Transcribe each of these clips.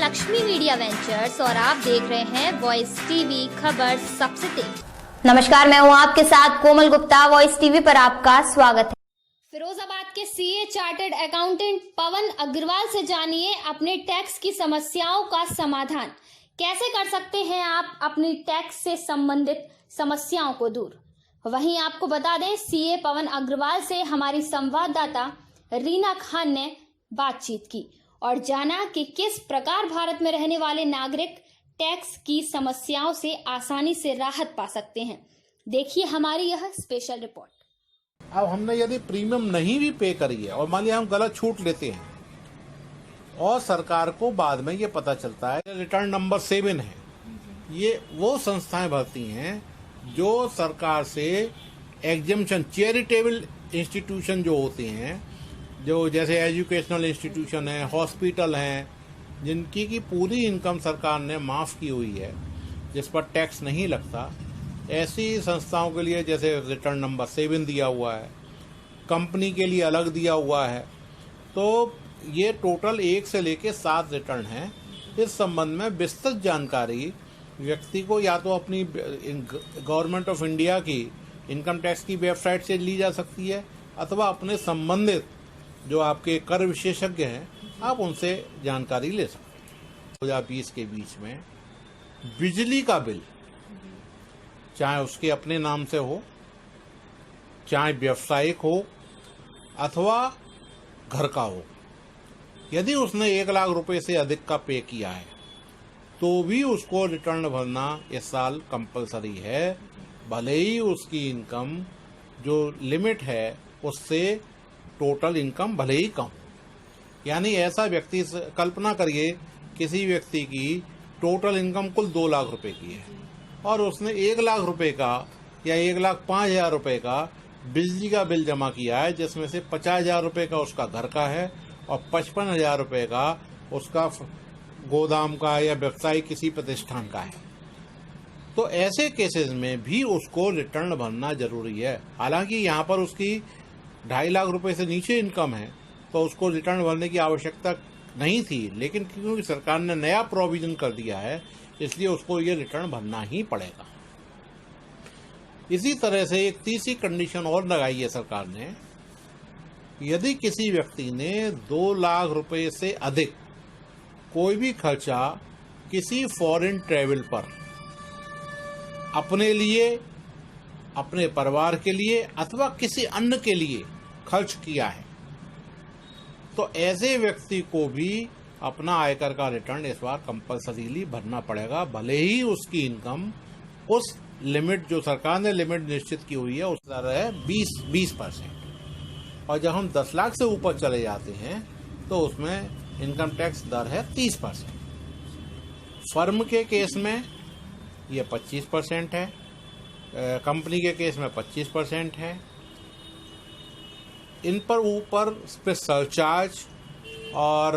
Lakshmi media ventures और आप देख रहे हैं वॉइस टीवी खबर सबसे तेज। नमस्कार, मैं हूं आपके साथ कोमल गुप्ता। वॉइस टीवी पर आपका स्वागत है। फिरोजाबाद के सीए चार्टर्ड अकाउंटेंट पवन अग्रवाल से जानिए अपने टैक्स की समस्याओं का समाधान। कैसे कर सकते हैं आप अपनी टैक्स से संबंधित समस्याओं को दूर। वहीं आपको बता दें, सीए पवन अग्रवाल से हमारी संवाददाता रीना खान ने बातचीत की और जाना कि किस प्रकार भारत में रहने वाले नागरिक टैक्स की समस्याओं से आसानी से राहत पा सकते हैं। देखिए हमारी यह स्पेशल रिपोर्ट। अब हमने यदि प्रीमियम नहीं भी पे करी है और मान लिया हम गलत छूट लेते हैं और सरकार को बाद में ये पता चलता है रिटर्न नंबर 7 है, ये वो संस्थाएं भरती हैं जो सरकार से एग्जेम्पशन, चैरिटेबल इंस्टीट्यूशन जो होते हैं, जो जैसे एजुकेशनल इंस्टीट्यूशन है, हॉस्पिटल हैं, जिनकी की पूरी इनकम सरकार ने माफ़ की हुई है, जिस पर टैक्स नहीं लगता, ऐसी संस्थाओं के लिए जैसे रिटर्न नंबर 7 दिया हुआ है, कंपनी के लिए अलग दिया हुआ है। तो ये टोटल 1 से लेके 7 रिटर्न हैं। इस संबंध में विस्तृत जानकारी व्यक्ति को या तो अपनी गवर्नमेंट ऑफ इंडिया की इनकम टैक्स की वेबसाइट से ली जा सकती है अथवा अपने संबंधित जो आपके कर विशेषज्ञ हैं आप उनसे जानकारी ले सकते हैं। 2020 के बीच में बिजली का बिल चाहे उसके अपने नाम से हो, चाहे व्यावसायिक हो अथवा घर का हो, यदि उसने 1 लाख रुपए से अधिक का पे किया है तो भी उसको रिटर्न भरना इस साल कंपलसरी है, भले ही उसकी इनकम जो लिमिट है उससे टोटल इनकम भले ही कम। यानी ऐसा व्यक्ति, कल्पना करिए किसी व्यक्ति की टोटल इनकम कुल 2 लाख रुपए की है और उसने 1 लाख रुपए का या 1,05,000 रुपए का बिजली का बिल जमा किया है, जिसमें से 50,000 रुपए का उसका घर का है और 55,000 रुपए का उसका गोदाम का या व्यवसायिक किसी प्रतिष्ठान का है। तो ऐसे केसेस में भी उसको रिटर्न भरना जरूरी है। हालांकि यहाँ पर उसकी 2.5 लाख रुपए से नीचे इनकम है तो उसको रिटर्न भरने की आवश्यकता नहीं थी, लेकिन क्योंकि सरकार ने नया प्रोविजन कर दिया है इसलिए उसको ये रिटर्न भरना ही पड़ेगा। इसी तरह से एक तीसरी कंडीशन और लगाई है सरकार ने, यदि किसी व्यक्ति ने 2 लाख रुपए से अधिक कोई भी खर्चा किसी फॉरेन ट्रैवल पर अपने लिए, अपने परिवार के लिए अथवा किसी अन्य के लिए खर्च किया है तो ऐसे व्यक्ति को भी अपना आयकर का रिटर्न इस बार कंपल्सरीली भरना पड़ेगा, भले ही उसकी इनकम उस लिमिट जो सरकार ने लिमिट निश्चित की हुई है उस तरह है 20%। और जब हम 10 लाख से ऊपर चले जाते हैं तो उसमें इनकम टैक्स दर है 30%। फर्म के केस में ये 25% है, कंपनी के केस में 25% है। इन पर ऊपर सरचार्ज और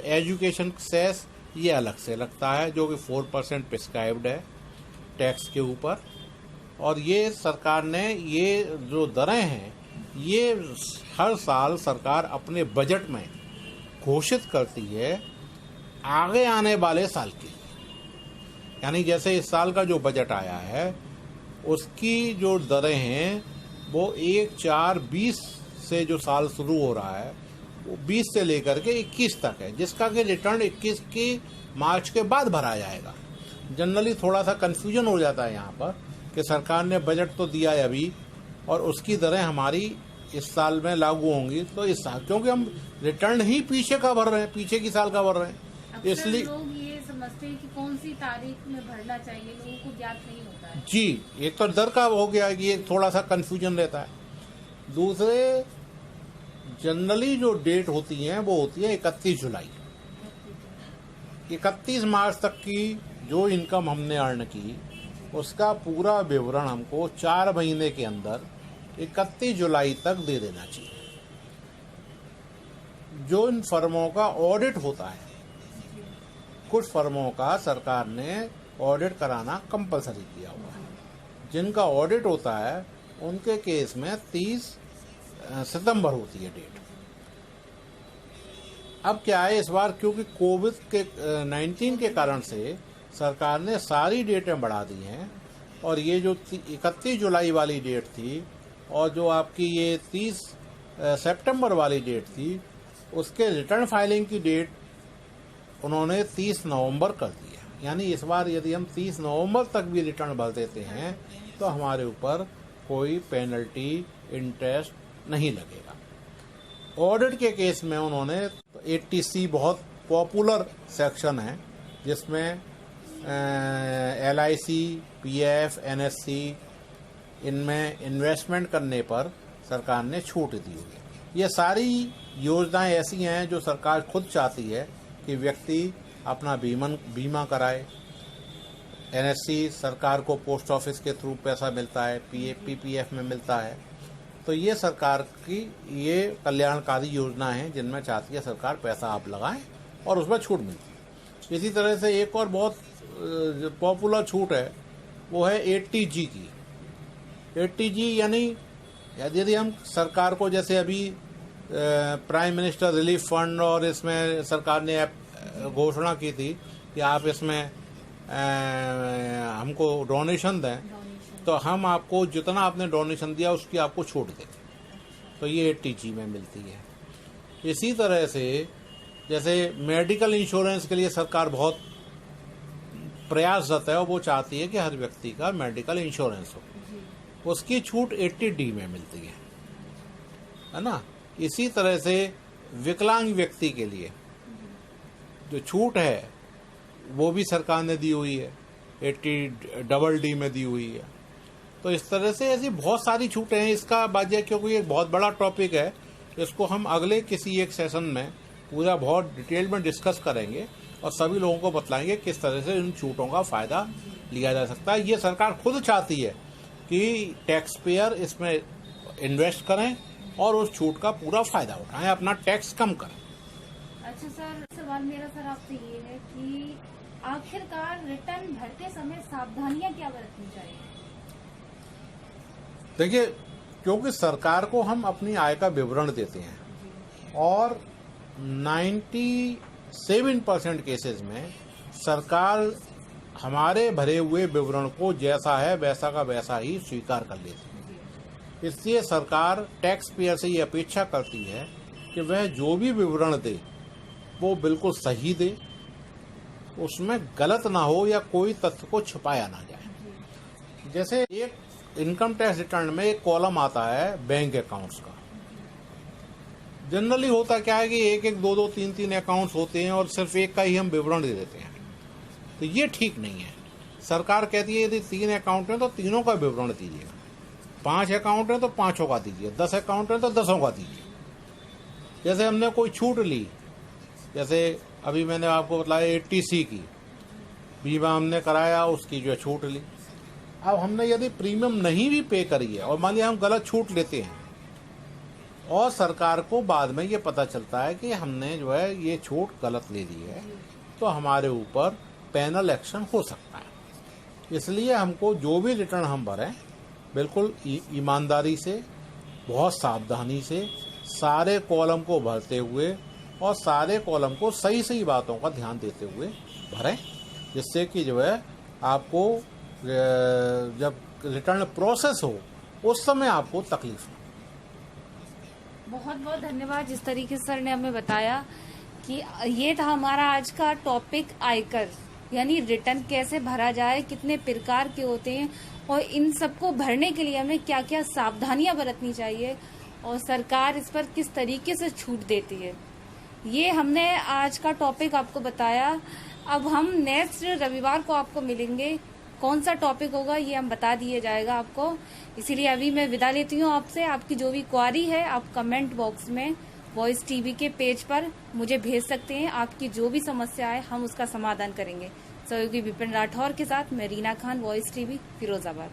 एजुकेशन सेस ये अलग से लगता है, जो कि 4% प्रिस्क्राइब्ड है टैक्स के ऊपर। और ये सरकार ने ये जो दरें हैं ये हर साल सरकार अपने बजट में घोषित करती है आगे आने वाले साल की। यानी जैसे इस साल का जो बजट आया है उसकी जो दरें हैं वो 1/4/20 से जो साल शुरू हो रहा है वो 20 से लेकर के 21 तक है, जिसका कि रिटर्न 21 की मार्च के बाद भरा जाएगा। जनरली थोड़ा सा कंफ्यूजन हो जाता है यहाँ पर कि सरकार ने बजट तो दिया है अभी और उसकी दरें हमारी इस साल में लागू होंगी, तो इस साल क्योंकि हम रिटर्न ही पीछे का भर रहे हैं, पीछे की साल का भर रहे हैं, इसलिए लोग ये समझते हैं कि कौन सी तारीख में भरना चाहिए, लोगों को ज्ञात नहीं होता है। जी, एक तो दर का हो गया कि ये थोड़ा सा कंफ्यूजन रहता है। दूसरे जनरली जो डेट होती है वो होती है 31 जुलाई। 31 मार्च तक की जो इनकम हमने अर्न की उसका पूरा विवरण हमको 4 महीने के अंदर 31 जुलाई तक दे देना चाहिए। जो इन फर्मों का ऑडिट होता है, कुछ फर्मों का सरकार ने ऑडिट कराना कंपलसरी किया हुआ है, जिनका ऑडिट होता है उनके केस में 30 सितंबर होती है डेट। अब क्या है इस बार, क्योंकि कोविड के 19 के कारण से सरकार ने सारी डेटें बढ़ा दी हैं, और ये जो 31 जुलाई वाली डेट थी और जो आपकी ये 30 सितंबर वाली डेट थी, उसके रिटर्न फाइलिंग की डेट उन्होंने 30 नवंबर कर दिया। यानी इस बार यदि हम 30 नवंबर तक भी रिटर्न भर देते हैं तो हमारे ऊपर कोई पेनल्टी, इंटरेस्ट नहीं लगेगा। ऑडिट के केस में उन्होंने 80C बहुत पॉपुलर सेक्शन है, जिसमें LIC, PF, NSC इनमें इन्वेस्टमेंट करने पर सरकार ने छूट दी हुई है। ये सारी योजनाएं ऐसी हैं जो सरकार खुद चाहती है कि व्यक्ति अपना बीमा कराए। NSC सरकार को पोस्ट ऑफिस के थ्रू पैसा मिलता है, PPF में मिलता है। तो ये सरकार की ये कल्याणकारी योजना है जिनमें चाहती है सरकार पैसा आप लगाएं और उसमें छूट मिलती है। इसी तरह से एक और बहुत पॉपुलर छूट है, वो है 80G की। 80G यानी यदि हम सरकार को, जैसे अभी प्राइम मिनिस्टर रिलीफ फंड और इसमें सरकार ने घोषणा की थी कि आप इसमें हमको डोनेशन दें, तो हम आपको जितना आपने डोनेशन दिया उसकी आपको छूट दें, तो ये 80G में मिलती है। इसी तरह से जैसे मेडिकल इंश्योरेंस के लिए सरकार बहुत प्रयासरत है और वो चाहती है कि हर व्यक्ति का मेडिकल इंश्योरेंस हो, उसकी छूट 80D में मिलती है ना। इसी तरह से विकलांग व्यक्ति के लिए जो छूट है वो भी सरकार ने दी हुई है, 80DD में दी हुई है। तो इस तरह से ऐसी बहुत सारी छूटें हैं। इसका बाजे, क्योंकि एक बहुत बड़ा टॉपिक है, इसको हम अगले किसी एक सेशन में पूरा बहुत डिटेल में डिस्कस करेंगे और सभी लोगों को बतलाएंगे किस तरह से इन छूटों का फायदा लिया जा सकता है। ये सरकार खुद चाहती है कि टैक्स पेयर इसमें इन्वेस्ट करें और उस छूट का पूरा फायदा उठाएं, अपना टैक्स कम करें। अच्छा सर, सवाल मेरा सर आपसे ये है कि आखिरकार रिटर्न भरते समय सावधानियां क्या बरतनी चाहिए? देखिए, क्योंकि सरकार को हम अपनी आय का विवरण देते हैं और 97% केसेस में सरकार हमारे भरे हुए विवरण को जैसा है वैसा का वैसा ही स्वीकार कर लेती है। इसलिए सरकार टैक्स पेयर से ये अपेक्षा करती है कि वह जो भी विवरण दे वो बिल्कुल सही दे, उसमें गलत ना हो या कोई तथ्य को छुपाया ना जाए। जैसे एक इनकम टैक्स रिटर्न में एक कॉलम आता है बैंक अकाउंट्स का। जनरली होता क्या है कि एक एक दो दो तीन तीन अकाउंट्स होते हैं और सिर्फ एक का ही हम विवरण दे देते हैं, तो ये ठीक नहीं है। सरकार कहती है यदि 3 अकाउंट हैं तो तीनों का विवरण दीजिएगा, 5 अकाउंट हैं तो 5 का दीजिए, 10 अकाउंट हैं तो 10 का दीजिए। जैसे हमने कोई छूट ली, जैसे अभी मैंने आपको बताया 80C की बीमा हमने कराया, उसकी जो छूट ली। अब हमने यदि प्रीमियम नहीं भी पे करी है और मान लिया हम गलत छूट लेते हैं और सरकार को बाद में ये पता चलता है कि हमने जो है ये छूट गलत ले ली है, तो हमारे ऊपर पेनल एक्शन हो सकता है। इसलिए हमको जो भी रिटर्न हम भरें बिल्कुल ईमानदारी से, बहुत सावधानी से सारे कॉलम को भरते हुए और सारे कॉलम को सही सही बातों का ध्यान देते हुए भरें, जिससे कि जो है आपको जब रिटर्न प्रोसेस हो उस समय आपको तकलीफ हो। बहुत बहुत धन्यवाद जिस तरीके से सर ने हमें बताया कि ये था हमारा आज का टॉपिक, आयकर यानी रिटर्न कैसे भरा जाए, कितने प्रकार के होते हैं और इन सबको भरने के लिए हमें क्या क्या सावधानियां बरतनी चाहिए और सरकार इस पर किस तरीके से छूट देती है। ये हमने आज का टॉपिक आपको बताया। अब हम नेक्स्ट रविवार को आपको मिलेंगे, कौन सा टॉपिक होगा ये हम बता दिए जाएगा आपको। इसीलिए अभी मैं विदा लेती हूँ आपसे। आपकी जो भी क्वारी है आप कमेंट बॉक्स में वॉइस टीवी के पेज पर मुझे भेज सकते हैं। आपकी जो भी समस्या है हम उसका समाधान करेंगे। सहयोगी विपिन राठौर के साथ मैं रीना खान, वॉइस टीवी, फिरोजाबाद।